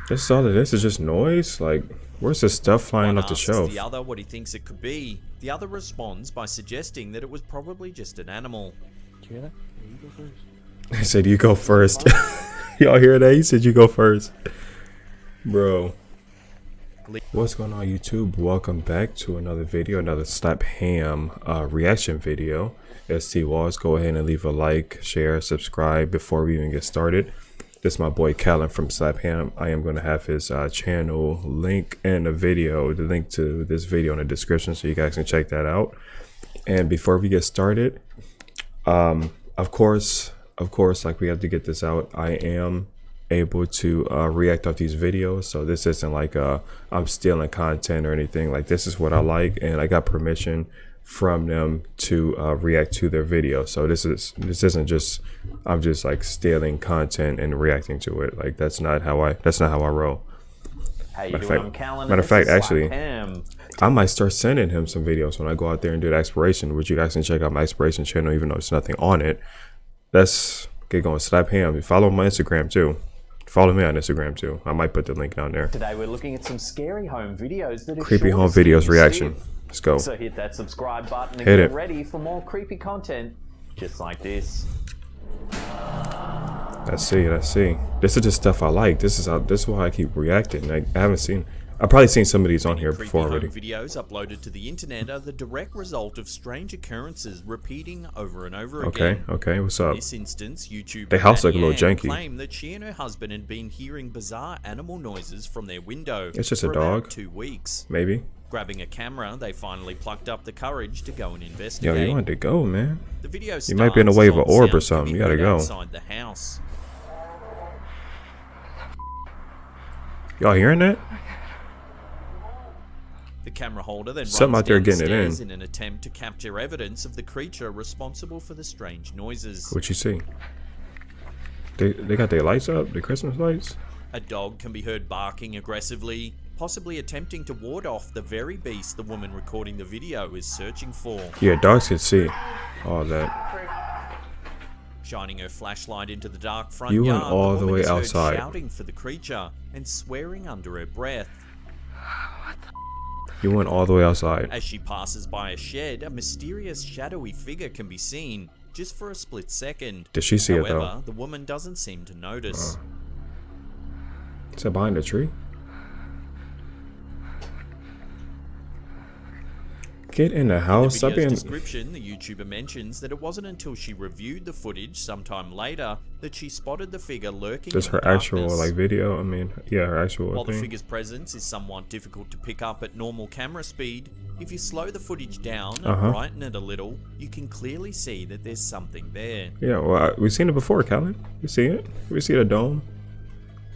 This is all it is just noise? Like, where's this stuff flying One off the asks shelf? the other what he thinks it could be. The other responds by suggesting that it was probably just an animal. Did you hear that? Yeah, you go first. He said, you go first. Y'all hear that? He said, you go first. Bro. What's going on, YouTube? Welcome back to another video, another Slap Ham reaction video. ST Walls, go ahead and leave a like, share, subscribe before we even get started. This is my boy Callum from Slap Ham. I am going to have his channel link and the link to this video in the description so you guys can check that out. And before we get started, of course, like, we have to get this out. I am able to react off these videos, so this isn't like I'm stealing content or anything. Like, this is what I like, and I got permission from them to react to their video. So this isn't just I'm just like stealing content and reacting to it. Like, that's not how I roll. How you doing? I'm Callum. Matter of fact, actually, Ham. I might start sending him some videos when I go out there and do the exploration, which you guys can check out my exploration channel, even though there's nothing on it. Let's get going. Slap Ham. Follow my Instagram too. Follow me on Instagram too. I might put the link down there. Today we're looking at some scary home videos that are Creepy sure home to videos scare reaction. you. Let's go. So hit that subscribe button and Hit get it. ready for more creepy content just like this. Let's see. This is the stuff I like. This is why I keep reacting. I haven't seen. I've probably seen some of these on here Creepy before home already. videos uploaded to the internet are the direct result of strange occurrences repeating over and over Okay, again. okay, what's up? In this instance, YouTuber They house look a little Marianne janky. claimed that she and her husband had been hearing bizarre animal noises from their window. It's just a for about dog. 2 weeks. Maybe. Grabbing a camera, they finally plucked up the courage to go and Yo, investigate. you want to go, man? The video You might be in the way of an starts as orb or sounds something. can You be gotta heard go. outside the house. Y'all hearing that? The camera holder then Something runs out there down the getting it in. stairs in an attempt to capture evidence of the creature responsible for the strange noises. What you see? They got their lights up, the Christmas lights. A dog can be heard barking aggressively, possibly attempting to ward off the very beast the woman recording the video is searching for. Yeah, dogs can see all that. Shining her flashlight into the dark front You yard, went all the woman way is heard outside. shouting for the creature and swearing under her breath. You went all the way outside. As she passes by a shed, a mysterious shadowy figure can be seen, just for a split second. Did she see it though? However, the woman doesn't seem to notice. Is it behind the tree? Get in the In house. the Stop video's being. description, the YouTuber mentions that it wasn't until she reviewed the footage sometime later that she spotted the figure lurking This in her the actual darkness. like video. I mean, yeah, her actual While the thing. figure's presence is somewhat difficult to pick up at normal camera speed, if you slow the footage down and brighten it a little, you can clearly see that there's something there. Yeah, well, we've seen it before, Callan. We see it. We see the dome.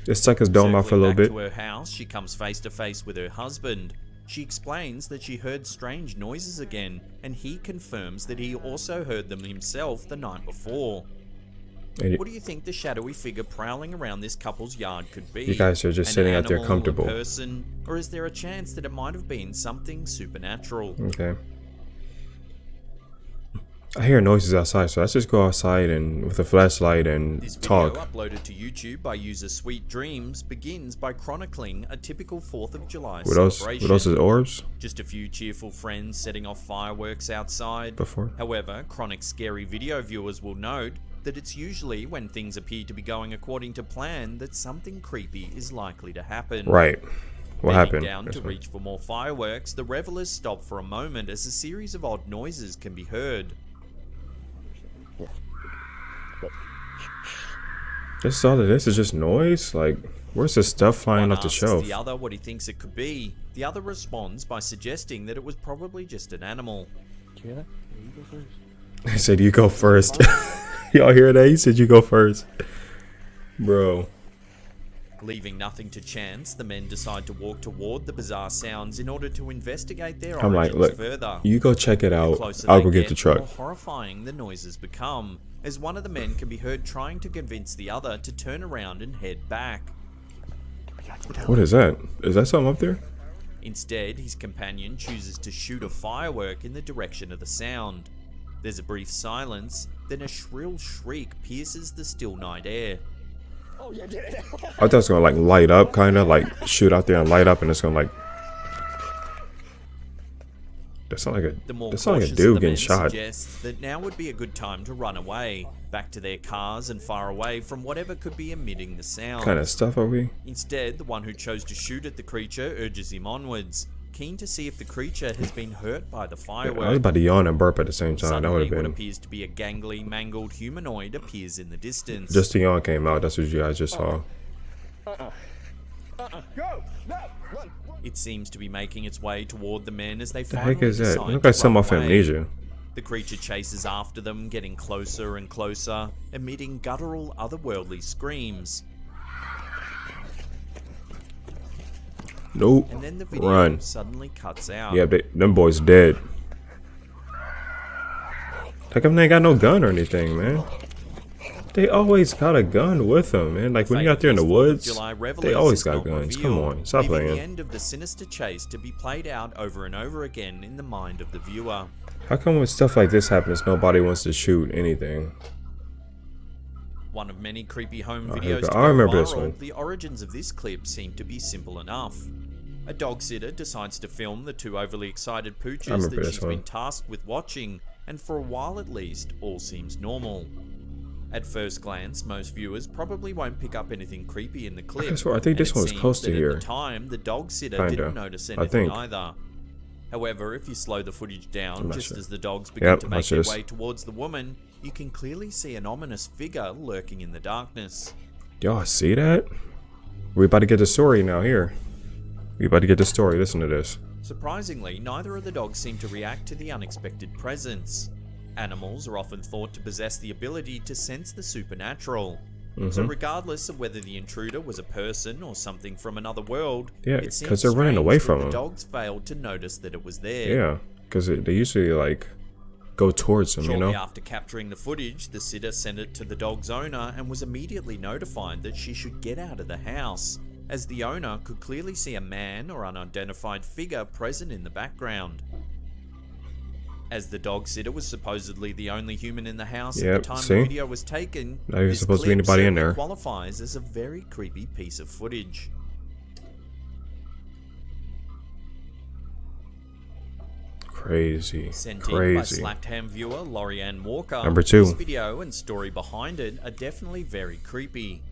It stuck his dome out for a little bit. Circling back to her house, she comes face to face with her husband. She explains that she heard strange noises again, and he confirms that he also heard them himself the night before. And What do you think the shadowy figure prowling around this couple's yard could be? you guys are just An sitting out there animal, comfortable. A person, or is there a chance that it might have been something supernatural? Okay. I hear noises outside, so let's just go outside and with a flashlight and This video, talk. uploaded to YouTube by user Sweet Dreams, begins by chronicling a typical 4th of July What else? celebration. What else is orbs? Just a few cheerful friends setting off fireworks outside. Before? However, chronic scary video viewers will note that it's usually when things appear to be going according to plan that something creepy is likely to happen. Right. What Bending happened? down to reach for more fireworks, the revelers stop for a moment as a series of odd noises can be heard. This is all it is just noise? Like, where's this stuff flying One off the asks shelf? the other what he thinks it could be. The other responds by suggesting that it was probably just an animal. Did you hear that? Yeah, you go first. He said, you go first. Y'all hear that? He said, you go first. Bro. Leaving nothing to chance, the men decide to walk toward the bizarre sounds in order to investigate their I'm like, origins look, further. you go check it The out. closer I'll they go get the the truck. more horrifying the noises become, as one of the men can be heard trying to convince the other to turn around and head back. What is that? Is that something up there? Instead, his companion chooses to shoot a firework in the direction of the sound. There's a brief silence, then a shrill shriek pierces the still night air. I thought it was gonna like light up, kind of like shoot out there and light up, and it's gonna like. That sounds like The more that sounds like a cautious of dude the getting men shot. suggests that now would be a good time to run away, back to their cars and far away from whatever could be emitting the sound. Kind of stuff are we? Instead, the one who chose to shoot at the creature urges him onwards, keen to see if the creature has been hurt by the I was firework. about to yawn and burp at the same time. That would Suddenly, have what been. appears to be a gangly, mangled humanoid appears in the distance. Just the yawn came out. That's what you guys just saw. It seems to be making its way toward the men as they The finally heck is that? decide Look to like some run off away. Amnesia. The creature chases after them, getting closer and closer, emitting guttural, otherworldly screams. Nope. And then the video Run. suddenly cuts out. Yeah, them boys dead. How come they ain't got no gun or anything, man? They always got a gun with them, man. Like when you're out there in the woods, they always got guns. Come on, stop leaving the playing. end of the sinister chase to be played out over and over again in the mind of the viewer. How come when stuff like this happens, nobody wants to shoot anything? One of many creepy home Oh, here we videos go. to I go remember this viral, one. the origins of this clip seem to be simple enough. A dog sitter decides to film the two overly excited pooches remember that this she's one. been tasked with watching, and for a while at least, all seems normal. At first glance, most viewers probably won't pick up anything creepy in the clip. swear, I think and this it one was seems close to that here. At the time, the dog sitter Kinda. didn't notice I anything think. either. However, if you slow the footage down not just sure. as the dogs begin Yep, to make watch their this. way towards the woman, you can clearly see an ominous figure lurking in the darkness. Y'all see that? We about to get the story now here. We about to get the story. Listen to this. Surprisingly, neither of the dogs seem to react to the unexpected presence. Animals are often thought to possess the ability to sense the supernatural. So regardless of whether the intruder was a person or something from another world, Yeah, it 'cause seems they're running strange away that from the them. dogs failed to notice that it was there. Yeah, because they usually like go towards them, you Shortly know? after capturing the footage, the sitter sent it to the dog's owner and was immediately notified that she should get out of the house, as the owner could clearly see a man or unidentified figure present in the background. As the dog sitter was supposedly the only human in the house at Yep, the time see? the video was taken, Not even this supposed to be clip anybody in certainly there. qualifies as a very creepy piece of footage. Crazy. Sent in by Crazy. Slacked Ham viewer Lorianne Walker, Number 2. this video and story behind it are definitely very creepy.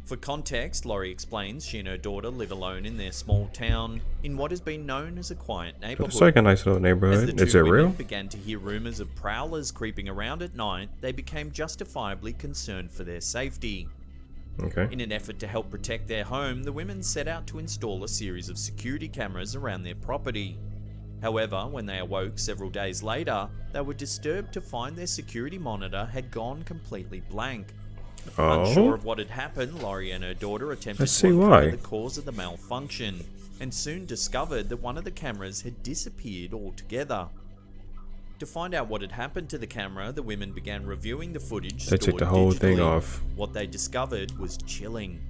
For context, Laurie explains she and her daughter live alone in their small town in what has been known as a quiet neighborhood. It's like a nice little As the neighborhood. two Is it women real? began to hear rumors of prowlers creeping around at night, they became justifiably concerned for their safety. Okay. In an effort to help protect their home, the women set out to install a series of security cameras around their property. However, when they awoke several days later, they were disturbed to find their security monitor had gone completely blank. Unsure Oh, of what had happened, Laurie and her daughter attempted Let's to see uncover why. the cause of the malfunction, and soon discovered that one of the cameras had disappeared altogether. To find out what had happened to the camera, the women began reviewing the footage they took stored the whole thing digitally. off. What they discovered was chilling.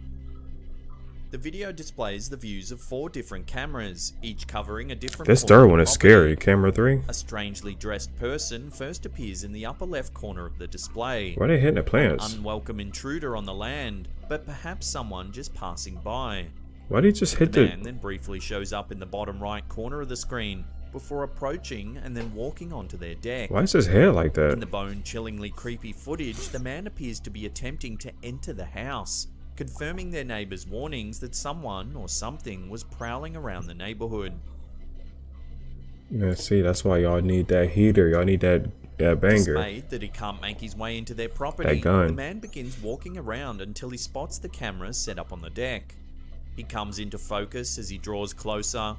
The video displays the views of 4 different cameras, each covering a different This corner third of one the is property. scary. Camera 3. A strangely dressed person first appears in the upper left corner of the display. Why are they hitting the plants? Unwelcome intruder on the land, but perhaps someone just passing by. Why did he just hit The the... man then briefly shows up in the bottom right corner of the screen before approaching and then walking onto their deck. Why is his hair like In that? the bone-chillingly creepy footage, the man appears to be attempting to enter the house, confirming their neighbors' warnings that someone or something was prowling around the neighborhood. Yeah, see, that's why y'all need that heater. Y'all need that banger. Dismayed that he can't make his way into their property, gun. the man begins walking around until he spots the camera set up on the deck. He comes into focus as he draws closer.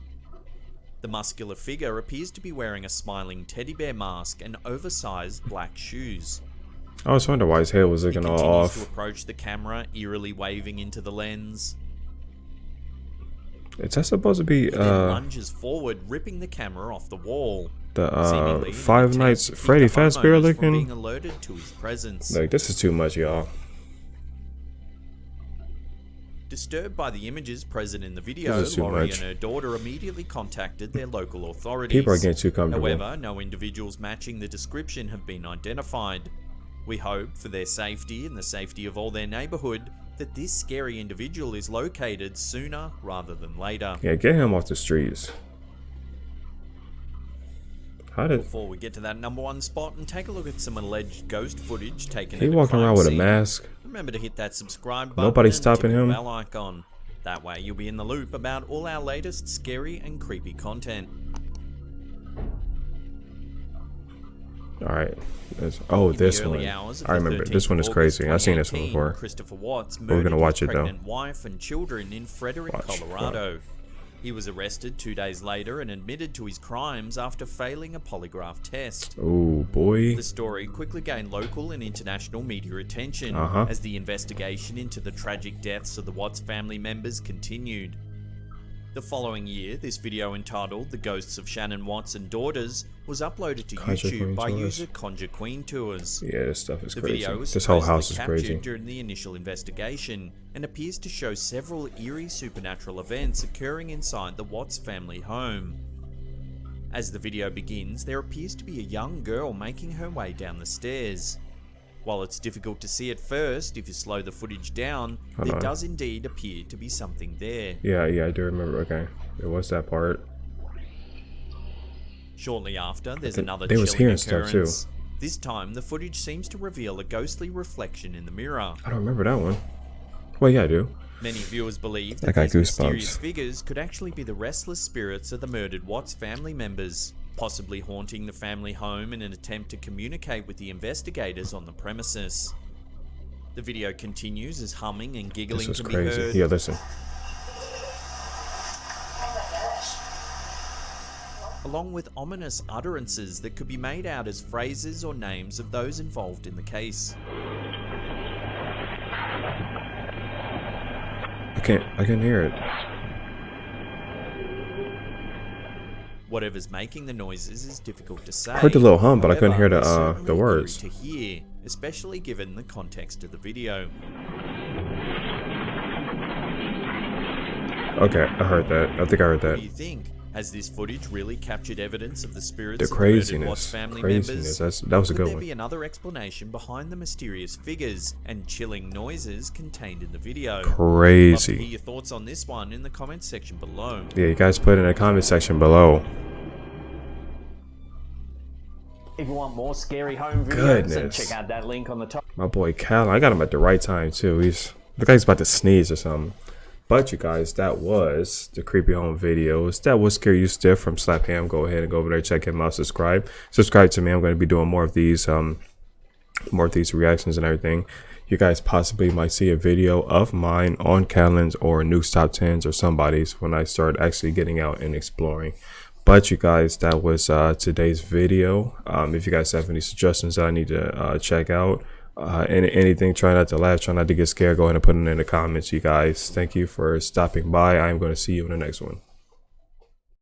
The muscular figure appears to be wearing a smiling teddy bear mask and oversized black shoes. I was wondering why his hair was He looking all continues to off. approach the camera, eerily waving into the lens. Is that supposed to be He then lunges forward, ripping the camera off the wall. the seemingly in an Five attempt Nights to keep Freddy the homeowners Fazbear from being looking? alerted to his presence. Like, this is too much, y'all. Disturbed by the images present in the video, This is too Laurie much. and her daughter immediately contacted their local authorities. People are getting too comfortable. However, no individuals matching the description have been identified. We hope, for their safety and the safety of all their neighborhood, that this scary individual is located sooner rather than later. Yeah, get him off the streets. How did Before we get to that number one spot and take a look at some alleged ghost footage taken he at a walking crime around with a scene, mask? remember to hit that subscribe button Nobody's and stopping tickle him. the bell icon. That way you'll be in the loop about all our latest scary and creepy content. Alright. Oh, In this the early one. hours of I the remember. 13th This one is of crazy. August I've seen this one 2018, before. Christopher Watts We're murdered gonna watch his it, though. pregnant wife and children in Frederick, Watch. Colorado. He was arrested 2 days later and admitted to his crimes after failing a polygraph test. Oh, boy. The story quickly gained local and international media attention Uh-huh. as the investigation into the tragic deaths of the Watts family members continued. The following year, this video entitled The Ghosts of Shannon Watts and Daughters was uploaded to Conjure YouTube Queen by Tours. user Conjure Queen Tours. Yeah, this stuff is The crazy. video was This whole supposedly house is captured crazy. during the initial investigation and appears to show several eerie supernatural events occurring inside the Watts family home. As the video begins, there appears to be a young girl making her way down the stairs. While it's difficult to see at first if you slow the footage down, Hold there on. does indeed appear to be something there. Yeah, I do remember. Okay. It was that part. Shortly after, there's think another they was chilling hearing stuff, too. occurrence. This time, the footage seems to reveal a ghostly reflection in the mirror. I don't remember that one. Well, yeah, I do. Many viewers believe I that got these mysterious goosebumps. figures could actually be the restless spirits of the murdered Watts family members, possibly haunting the family home in an attempt to communicate with the investigators on the premises. The video continues as humming and This giggling was can be heard, crazy. Yeah, listen. along with ominous utterances that could be made out as phrases or names of those involved in the case. I can hear it. Whatever's making the noises is difficult to say. I heard the little hum, but I couldn't hear However, the, they're the certainly words. eerie to hear, especially given the context of the video. Okay, I heard that. I think I heard What that. do you think? Has this footage really captured evidence of the spirits The of the murdered Watts craziness. family Craziness. members? That was a Could good there one. be another explanation behind the mysterious figures and chilling noises contained in the video? Love to hear Crazy. your thoughts on this one in the comments section below. Yeah, you guys put it in the comment section below. If you want more scary home videos, then Goodness. check out that link on the top. My boy Cal, I got him at the right time too. Look like he's about to sneeze or something. But you guys, that was the Creepy Home videos. That was Scare You Stiff from Slap Ham. Go ahead and go over there, check him out, subscribe to me. I'm going to be doing more of these reactions and everything. You guys possibly might see a video of mine on Callan's or New Top 10s or somebody's when I start actually getting out and exploring. But you guys, that was today's video. If you guys have any suggestions that I need to check out, anything, try not to laugh, try not to get scared, go ahead and put it in the comments, you guys. Thank you for stopping by. I'm going to see you in the next one.